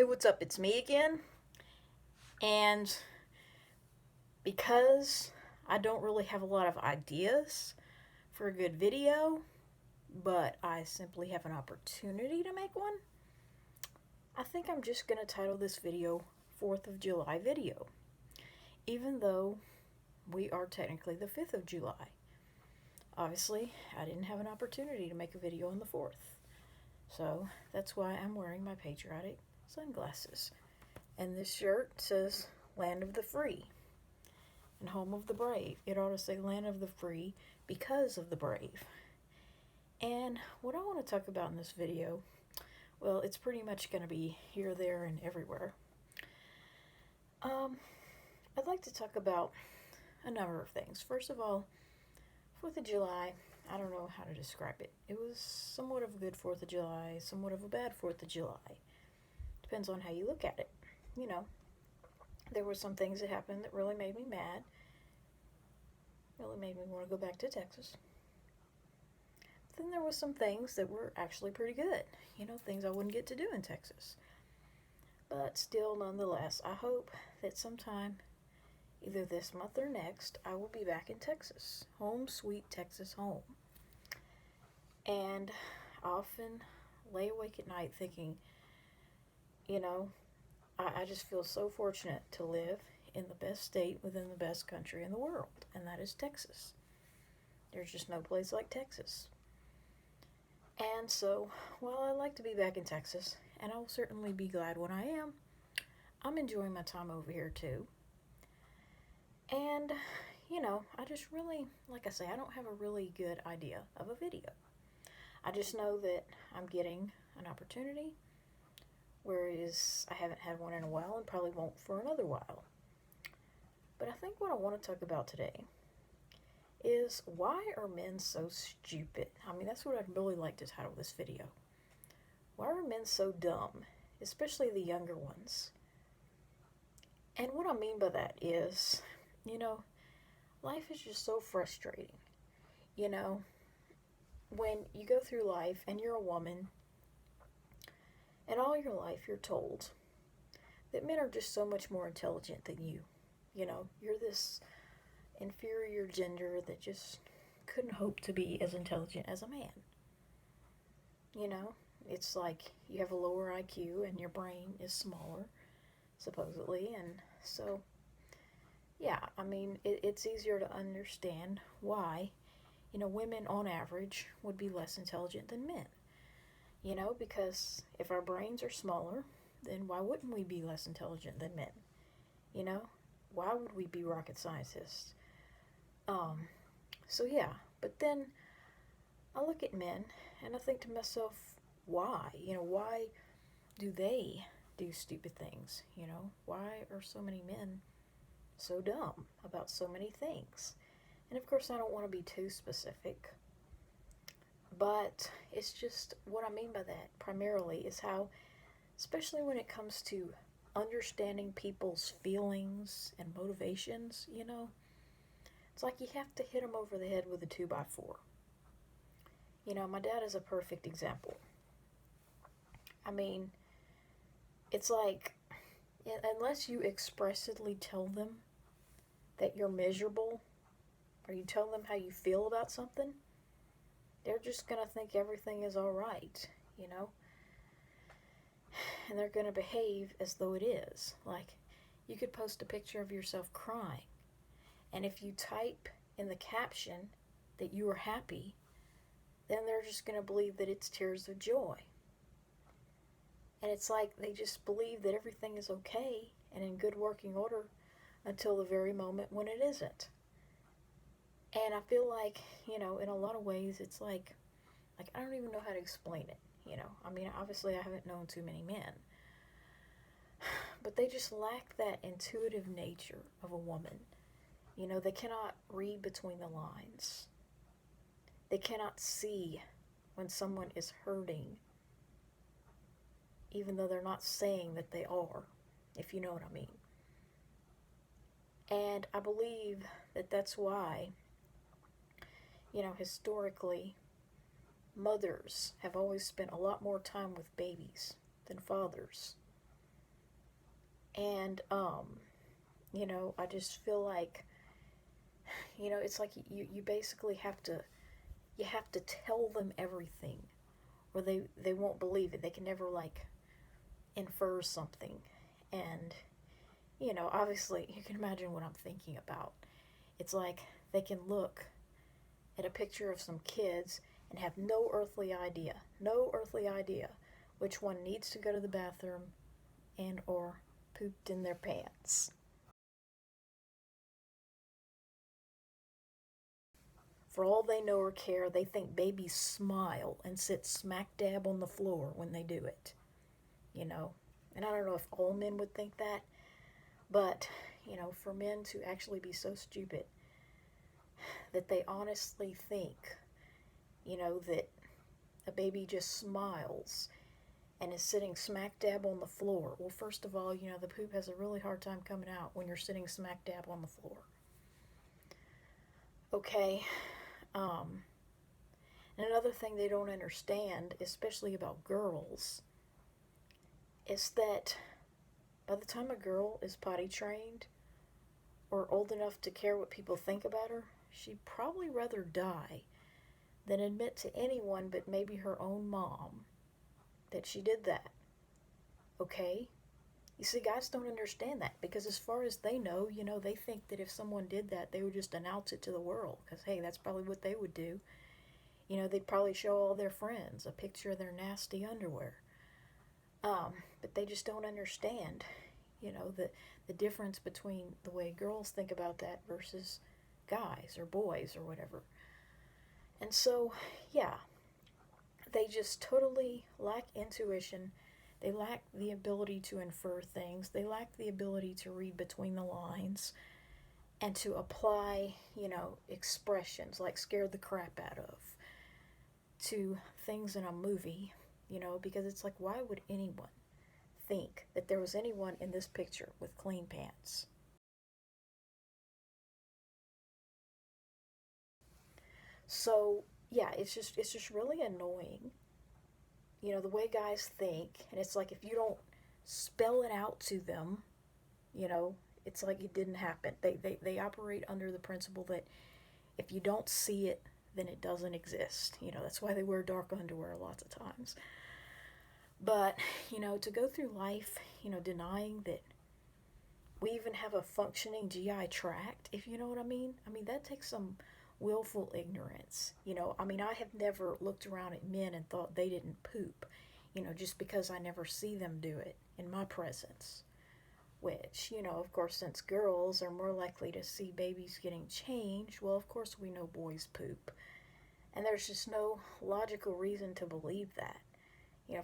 Hey, what's up? It's me again. And because I don't really have a lot of ideas for a good video, but I simply have an opportunity to make one, I think I'm just going to title this video 4th of July video, even though we are technically the 5th of July. Obviously, I didn't have an opportunity to make a video on the 4th, so that's why I'm wearing my patriotic sunglasses. And this shirt says Land of the Free and Home of the Brave. It ought to say Land of the Free because of the brave. And what I want to talk about in this video, well, it's pretty much going to be here, there, and everywhere. I'd like to talk about a number of things. First of all, 4th of July, I don't know how to describe it. It was somewhat of a good 4th of July, somewhat of a bad 4th of July. Depends on how you look at it. You know, there were some things that happened that really made me mad, really made me want to go back to Texas. But then there were some things that were actually pretty good. You know, things I wouldn't get to do in Texas. But still, nonetheless, I hope that sometime, either this month or next, I will be back in Texas. Home, sweet Texas home. And I often lay awake at night thinking, you know, I just feel so fortunate to live in the best state within the best country in the world, and that is Texas. There's just no place like Texas. And so, while I like to be back in Texas, and I will certainly be glad when I am, I'm enjoying my time over here too. And, you know, I just really, like I say, I don't have a really good idea of a video. I just know that I'm getting an opportunity, whereas I haven't had one in a while and probably won't for another while. But I think what I want to talk about today is, why are men so stupid? I mean, that's what I'd really like to title this video. Why are men so dumb, especially the younger ones? And what I mean by that is, you know, life is just so frustrating. You know, when you go through life and you're a woman, and all your life you're told that men are just so much more intelligent than you. You know, you're this inferior gender that just couldn't hope to be as intelligent as a man. You know, it's like you have a lower IQ and your brain is smaller, supposedly, and so, yeah, I mean, it's easier to understand why, you know, women on average would be less intelligent than men. You know, because if our brains are smaller, then why wouldn't we be less intelligent than men? You know, why would we be rocket scientists? Um, so yeah, but then I look at men and I think to myself, why? You know, why do they do stupid things? You know, why are so many men so dumb about so many things? And of course, I don't want to be too specific, but it's just what I mean by that primarily is how, especially when it comes to understanding people's feelings and motivations, you know, it's like you have to hit them over the head with a 2x4. You know, my dad is a perfect example. I mean, it's like, unless you expressly tell them that you're miserable, or you tell them how you feel about something, they're just going to think everything is all right, you know? And they're going to behave as though it is. Like, you could post a picture of yourself crying, and if you type in the caption that you are happy, then they're just going to believe that it's tears of joy. And it's like they just believe that everything is okay and in good working order until the very moment when it isn't. And I feel like, you know, in a lot of ways, it's like I don't even know how to explain it, you know. I mean, obviously I haven't known too many men, but they just lack that intuitive nature of a woman. You know, they cannot read between the lines. They cannot see when someone is hurting, even though they're not saying that they are, if you know what I mean. And I believe that that's why, you know, historically, mothers have always spent a lot more time with babies than fathers. And, I just feel like, it's like you basically you have to tell them everything, or they won't believe it. They can never, like, infer something. And, obviously, you can imagine what I'm thinking about. It's like they can look at a picture of some kids and have no earthly idea which one needs to go to the bathroom and or pooped in their pants. For all they know or care, they think babies smile and sit smack dab on the floor when they do it, you know. And I don't know if all men would think that, but, for men to actually be so stupid that they honestly think, that a baby just smiles and is sitting smack dab on the floor. Well, first of all, the poop has a really hard time coming out when you're sitting smack dab on the floor. Okay. Um, and another thing they don't understand, especially about girls, is that by the time a girl is potty trained or old enough to care what people think about her, she'd probably rather die than admit to anyone but maybe her own mom that she did that. Okay? You see, guys don't understand that because, as far as they know, they think that if someone did that, they would just announce it to the world because, hey, that's probably what they would do. They'd probably show all their friends a picture of their nasty underwear. But they just don't understand, the difference between the way girls think about that versus guys or boys or whatever. And so, yeah, they just totally lack intuition. They lack the ability to infer things. They lack the ability to read between the lines and to apply, expressions like scared the crap out of to things in a movie, because it's like, why would anyone think that there was anyone in this picture with clean pants? So, yeah, it's just really annoying, the way guys think, and it's like if you don't spell it out to them, you know, it's like it didn't happen. They operate under the principle that if you don't see it, then it doesn't exist. That's why they wear dark underwear lots of times. But, to go through life, denying that we even have a functioning GI tract, if you know what I mean. I mean, that takes some willful ignorance. I mean, I have never looked around at men and thought they didn't poop, just because I never see them do it in my presence. Which, of course, since girls are more likely to see babies getting changed, well, of course, we know boys poop. And there's just no logical reason to believe that,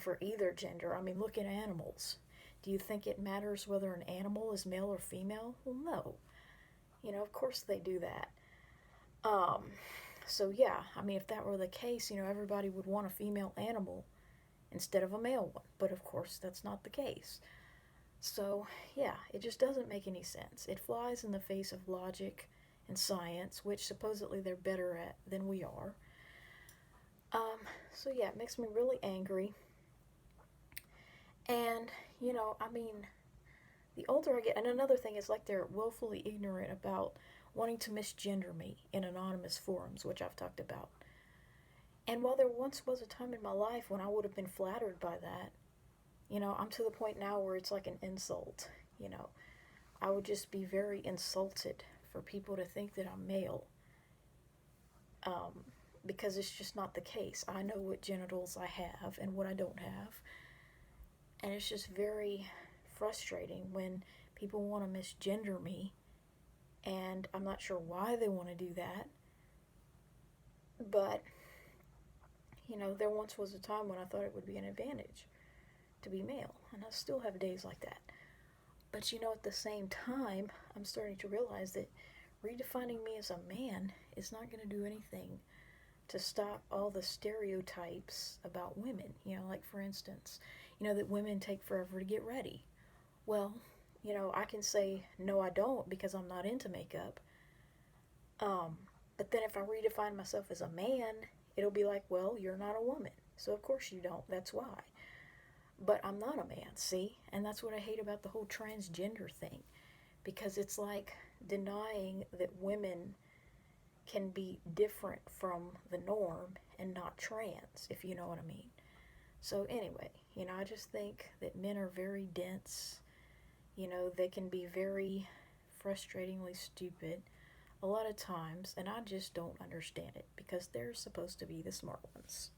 for either gender. I mean, look at animals. Do you think it matters whether an animal is male or female? Well, no. Of course they do that. Um, so yeah, I mean, if that were the case, everybody would want a female animal instead of a male one. But of course, that's not the case. So yeah, it just doesn't make any sense. It flies in the face of logic and science, which supposedly they're better at than we are. Um, so yeah, it makes me really angry. And, I mean, the older I get, and another thing is like they're willfully ignorant about wanting to misgender me in anonymous forums, which I've talked about. And while there once was a time in my life when I would have been flattered by that, I'm to the point now where it's like an insult. You know, I would just be very insulted for people to think that I'm male, um, because it's just not the case. I know what genitals I have and what I don't have, and it's just very frustrating when people want to misgender me, and I'm not sure why they want to do that, but there once was a time when I thought it would be an advantage to be male, and I still have days like that. But at the same time, I'm starting to realize that redefining me as a man is not going to do anything to stop all the stereotypes about women. Like for instance, that women take forever to get ready. Well, I can say, no, I don't because I'm not into makeup. Um, but then if I redefine myself as a man, it'll be like, well, you're not a woman. So of course you don't. That's why. but I'm not a man, see? And that's what I hate about the whole transgender thing, because it's like denying that women can be different from the norm and not trans, if you know what I mean. So, anyway, I just think that men are very dense. They can be very frustratingly stupid a lot of times, and I just don't understand it because they're supposed to be the smart ones.